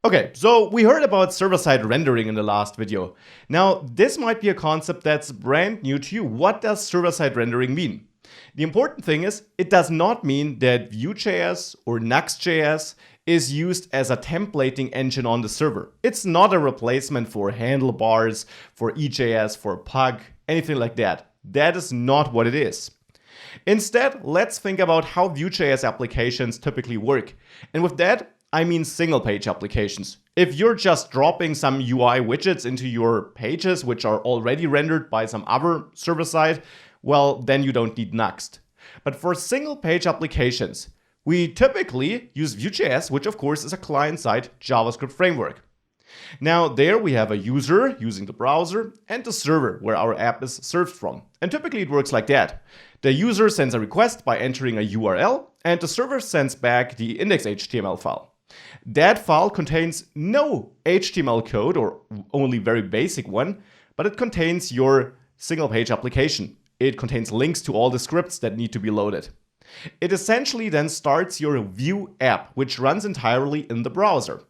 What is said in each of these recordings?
Okay, so we heard about server-side rendering in the last video. Now, this might be a concept that's brand new to you. What does server-side rendering mean? The important thing is, it does not mean that Vue.js or Nuxt.js is used as a templating engine on the server. It's not a replacement for handlebars, for EJS, for Pug, anything like that. That is not what it is. Instead, let's think about how Vue.js applications typically work. And with that, I mean single-page applications. If you're just dropping some UI widgets into your pages, which are already rendered by some other server-side, well, then you don't need Nuxt. But for single-page applications, we typically use Vue.js, which of course is a client-side JavaScript framework. Now there we have a user using the browser and the server where our app is served from. And typically it works like that. The user sends a request by entering a URL and the server sends back the index.html file. That file contains no HTML code or only very basic one, but it contains your single page application. It contains links to all the scripts that need to be loaded. It essentially then starts your Vue app, which runs entirely in the browser.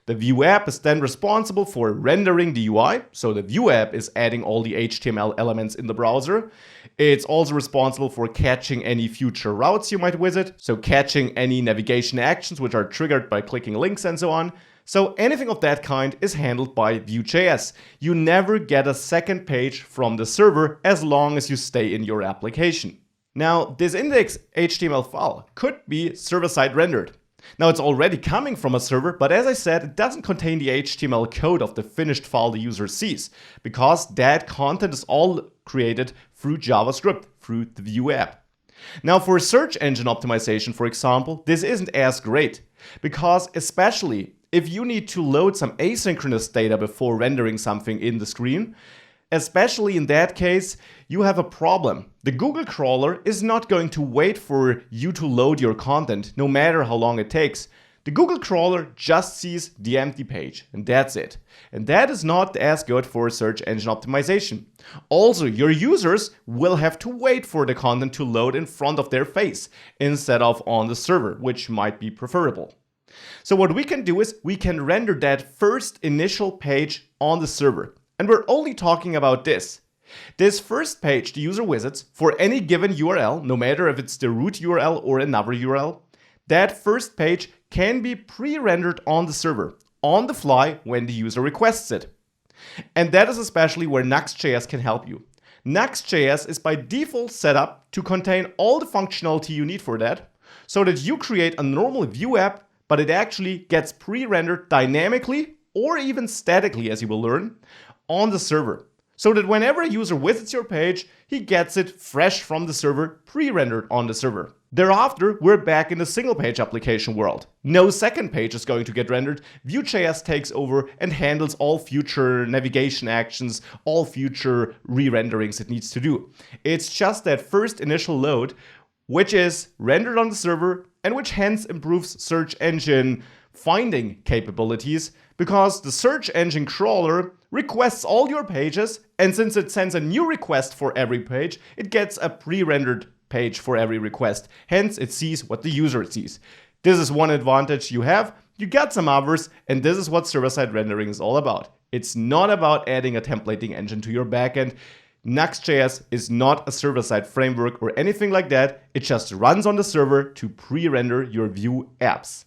The Vue app is then responsible for rendering the UI, so the Vue app is adding all the HTML elements in the browser. It's also responsible for catching any future routes you might visit, so catching any navigation actions which are triggered by clicking links and so on. So anything of that kind is handled by Vue.js. You never get a second page from the server as long as you stay in your application. Now, this index.html file could be server-side rendered. Now it's already coming from a server, but as I said, it doesn't contain the HTML code of the finished file the user sees, because that content is all created through JavaScript, through the Vue app. Now for search engine optimization, for example, this isn't as great, because especially if you need to load some asynchronous data before rendering something in the screen, especially in that case, you have a problem. The Google crawler is not going to wait for you to load your content, no matter how long it takes. The Google crawler just sees the empty page, and that's it. And that is not as good for search engine optimization. Also, your users will have to wait for the content to load in front of their face, instead of on the server, which might be preferable. So what we can do is, we can render that first initial page on the server. And we're only talking about this. This first page the user visits for any given URL, no matter if it's the root URL or another URL, that first page can be pre-rendered on the server, on the fly when the user requests it. And that is especially where Nuxt.js can help you. Nuxt.js is by default set up to contain all the functionality you need for that, so that you create a normal Vue app, but it actually gets pre-rendered dynamically or even statically, as you will learn, on the server, so that whenever a user visits your page, he gets it fresh from the server, pre-rendered on the server. Thereafter, we're back in the single-page application world. No second page is going to get rendered. Vue.js takes over and handles all future navigation actions, all future re-renderings it needs to do. It's just that first initial load, which is rendered on the server and which hence improves search engine finding capabilities, because the search engine crawler requests all your pages, and since it sends a new request for every page, it gets a pre-rendered page for every request. Hence, it sees what the user sees. This is one advantage you have. You got some others, and this is what server-side rendering is all about. It's not about adding a templating engine to your backend. Nuxt.js is not a server-side framework or anything like that. It just runs on the server to pre-render your Vue apps.